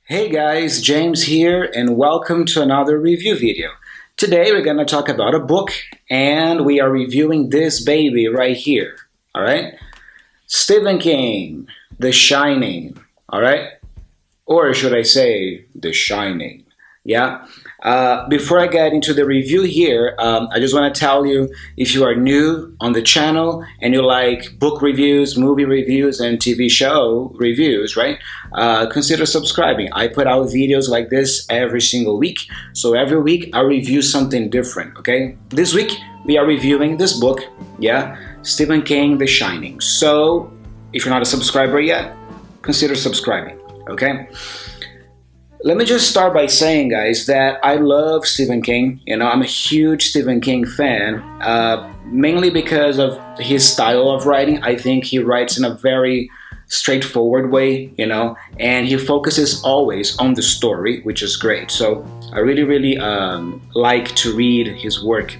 Hey guys, James here, and welcome to another review video. Today we're going to talk about a book, and we are reviewing this baby right here. Alright? Stephen King, The Shining. Alright? Or should I say, The Shining. Yeah? Before I get into the review here, I just want to tell you, if you are new on the channel and you like book reviews, movie reviews, and TV show reviews, right? Consider subscribing. I put out videos like this every single week. So every week I review something different, okay? This week we are reviewing this book, yeah? Stephen King, The Shining. So if you're not a subscriber yet, consider subscribing, okay? Let me just start by saying, guys, that I love Stephen King. I'm a huge Stephen King fan, mainly because of his style of writing. I think he writes in a very straightforward way, and he focuses always on the story, which is great. So I really like to read his work,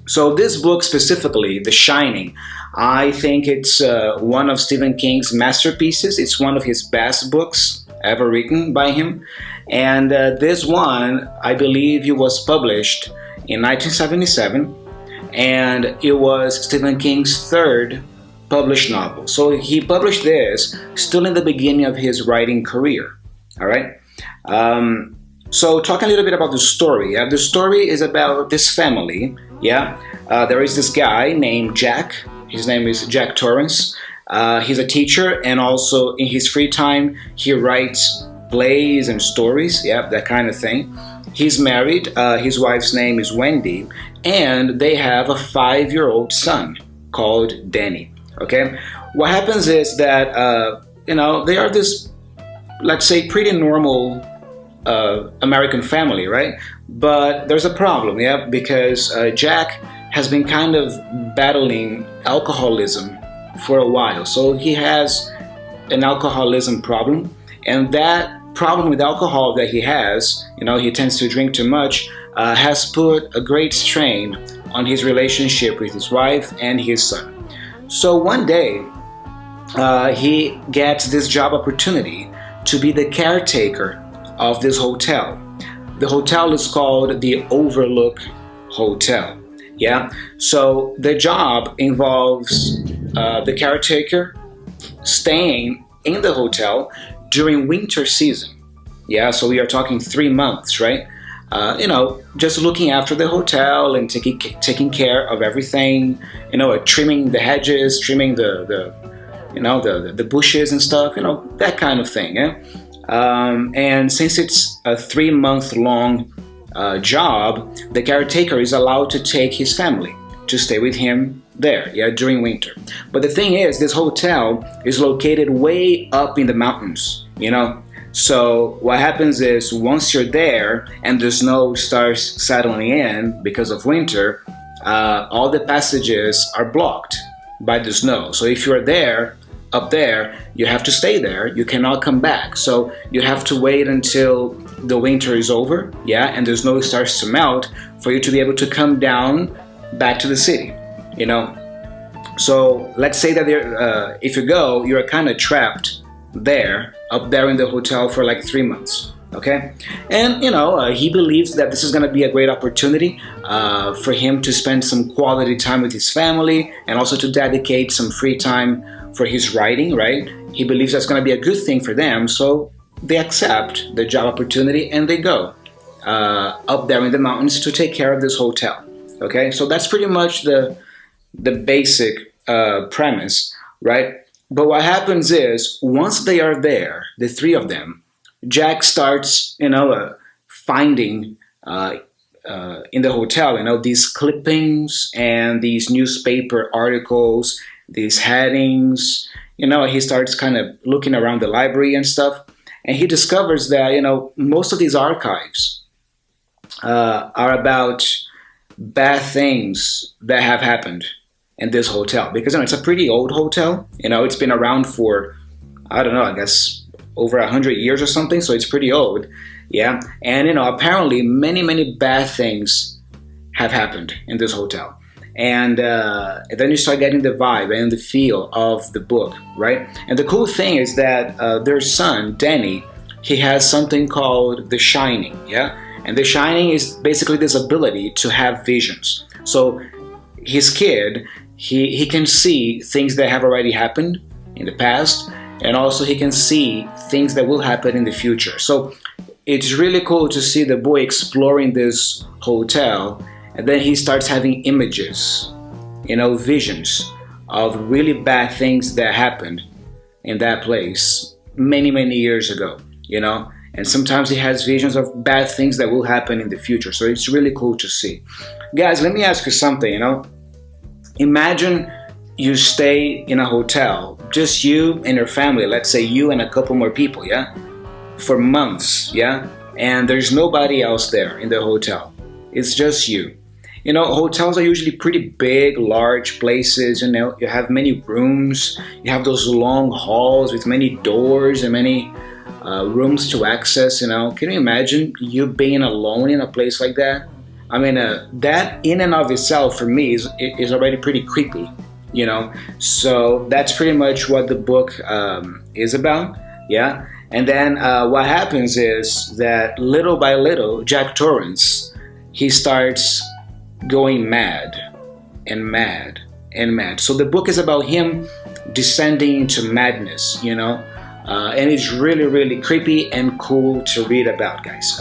So this book specifically, The Shining, I think it's one of Stephen King's masterpieces. It's one of his best books ever written by him. And this one, I believe it was published in 1977, and it was Stephen King's third published novel. So he published this still in the beginning of his writing career. All right. So talking a little bit about the story. The story is about this family. There is this guy named Jack. His name is Jack Torrance. He's a teacher, and also in his free time he writes plays and stories, that kind of thing. He's married. His wife's name is Wendy, and they have a 5-year-old son called Danny. Okay, what happens is that they are this, let's say, pretty normal American family, right? But there's a problem, because Jack has been kind of battling alcoholism for a while. So he has an alcoholism problem, and that problem with alcohol that he has, he tends to drink too much, has put a great strain on his relationship with his wife and his son. So one day, he gets this job opportunity to be the caretaker of this hotel. The hotel is called the Overlook Hotel. So the job involves the caretaker staying in the hotel during winter season. So we are talking 3 months, right? Just looking after the hotel and taking care of everything. Trimming the hedges, trimming the bushes and stuff. That kind of thing. And since it's a 3-month-long job, the caretaker is allowed to take his family to stay with him there, during winter. But the thing is, this hotel is located way up in the mountains, So what happens is, once you're there and the snow starts settling in because of winter, all the passages are blocked by the snow. So if you're there, up there, you have to stay there. You cannot come back. So you have to wait until the winter is over, and the snow starts to melt for you to be able to come down back to the city, So let's say that if you go, you're kind of trapped there, up there in the hotel for like 3 months, okay? And, he believes that this is going to be a great opportunity for him to spend some quality time with his family, and also to dedicate some free time for his writing, right? He believes that's going to be a good thing for them, so they accept the job opportunity and they go up there in the mountains to take care of this hotel. Okay, so that's pretty much the basic premise, right? But what happens is, once they are there, the three of them, Jack starts, finding in the hotel, these clippings and these newspaper articles, these headings. He starts kind of looking around the library and stuff, and he discovers that, most of these archives are about bad things that have happened in this hotel, because it's a pretty old hotel. It's been around for, I don't know, I guess over 100 years or something, so it's pretty old. And apparently many bad things have happened in this hotel. And then you start getting the vibe and the feel of the book, right? And the cool thing is that their son, Danny, he has something called The Shining, yeah? And The Shining is basically this ability to have visions. So his kid, he can see things that have already happened in the past, and also he can see things that will happen in the future. So it's really cool to see the boy exploring this hotel, and then he starts having images, visions of really bad things that happened in that place many, many years ago, and sometimes he has visions of bad things that will happen in the future. So it's really cool to see. Guys, let me ask you something, Imagine you stay in a hotel, just you and your family, let's say you and a couple more people, yeah? For months, yeah? And there's nobody else there in the hotel. It's just you. Hotels are usually pretty big, large places, you have many rooms, you have those long halls with many doors and many rooms to access, Can you imagine you being alone in a place like that? I mean, that in and of itself for me is already pretty creepy, So that's pretty much what the book is about, yeah? And then what happens is that little by little, Jack Torrance, he starts going mad and mad and mad. So the book is about him descending into madness, and it's really, really creepy and cool to read about, guys.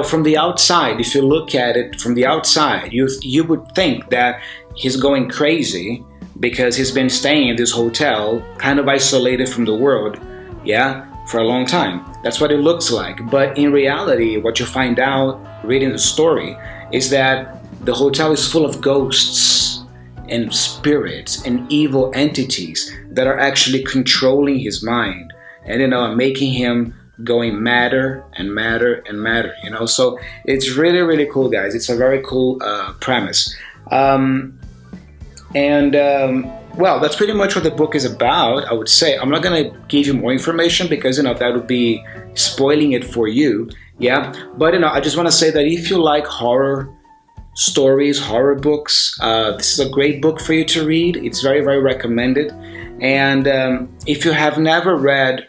From the outside, if you look at it from the outside, you would think that he's going crazy because he's been staying in this hotel, kind of isolated from the world, yeah, for a long time. That's what it looks like. But in reality, what you find out reading the story is that the hotel is full of ghosts and spirits and evil entities that are actually controlling his mind and making him going madder and madder and madder, So it's really, really cool, guys. It's a very cool premise. Well, that's pretty much what the book is about, I would say. I'm not going to give you more information because, that would be spoiling it for you, yeah? But, I just want to say that if you like horror stories, horror books, this is a great book for you to read. It's very, very recommended. And if you have never read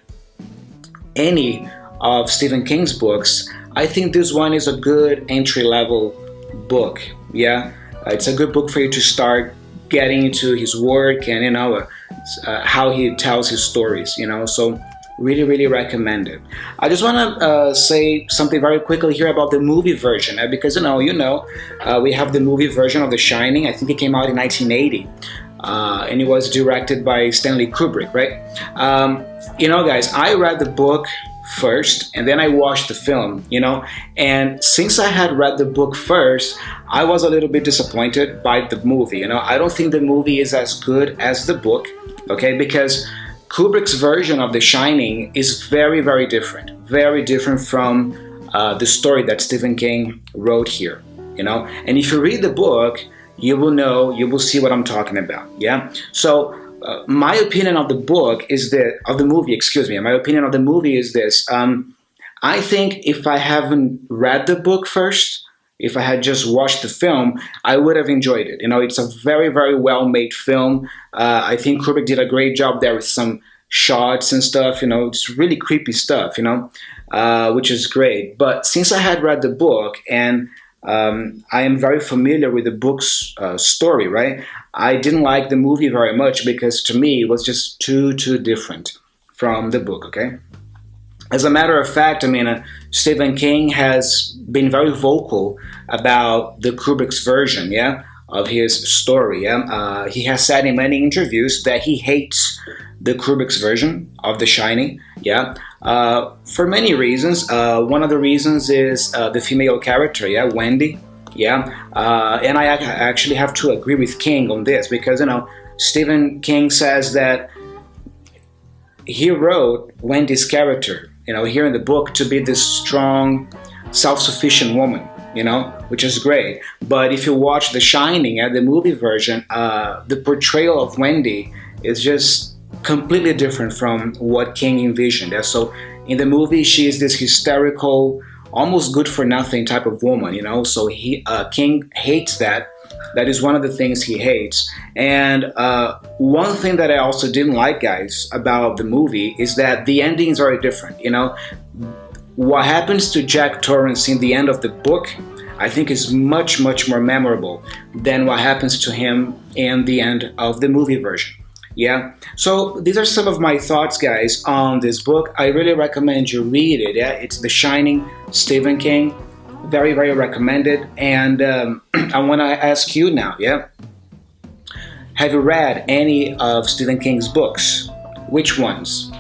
any of Stephen King's books, I think this one is a good entry-level book, yeah? It's a good book for you to start getting into his work and, how he tells his stories, So really, really recommend it. I just want to say something very quickly here about the movie version, because, we have the movie version of The Shining. I think it came out in 1980. And it was directed by Stanley Kubrick, right? Guys, I read the book first and then I watched the film, and since I had read the book first, I was a little bit disappointed by the movie, I don't think the movie is as good as the book, okay, because Kubrick's version of The Shining is very, very different from the story that Stephen King wrote here, and if you read the book, you will see what I'm talking about, yeah? So my opinion of the movie is this. I think if I haven't read the book first, if I had just watched the film, I would have enjoyed it. It's a very, very well-made film. I think Kubrick did a great job there with some shots and stuff, it's really creepy stuff, which is great. But since I had read the book and I am very familiar with the book's story, right? I didn't like the movie very much because to me it was just too different from the book, okay? As a matter of fact, Stephen King has been very vocal about the Kubrick's version, yeah, of his story. Yeah? He has said in many interviews that he hates the Kubrick's version of The Shining, yeah, for many reasons. One of the reasons is the female character, yeah, Wendy, yeah, and I actually have to agree with King on this because, Stephen King says that he wrote Wendy's character, here in the book to be this strong, self-sufficient woman, which is great. But if you watch The Shining the movie version, the portrayal of Wendy is just completely different from what King envisioned. So in the movie, she is this hysterical, almost good for nothing type of woman, So King hates that That is one of the things he hates. And one thing that I also didn't like, guys, about the movie is that the endings are different. You know, what happens to Jack Torrance in the end of the book, I think, is much, much more memorable than what happens to him in the end of the movie version. Yeah, so these are some of my thoughts, guys, on this book. I really recommend you read it. Yeah, it's The Shining, Stephen King. Very, very recommended. And I want to ask you now, yeah? Have you read any of Stephen King's books? Which ones?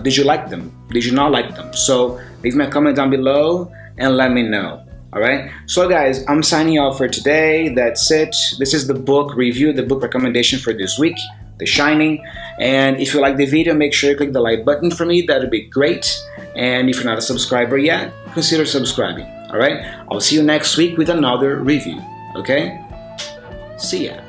Did you like them? Did you not like them? So leave me a comment down below and let me know. All right. So guys, I'm signing off for today. That's it. This is the book review, the book recommendation for this week, The Shining. And if you like the video, make sure you click the like button for me. That would be great. And if you're not a subscriber yet, consider subscribing. All right. I'll see you next week with another review. Okay. See ya.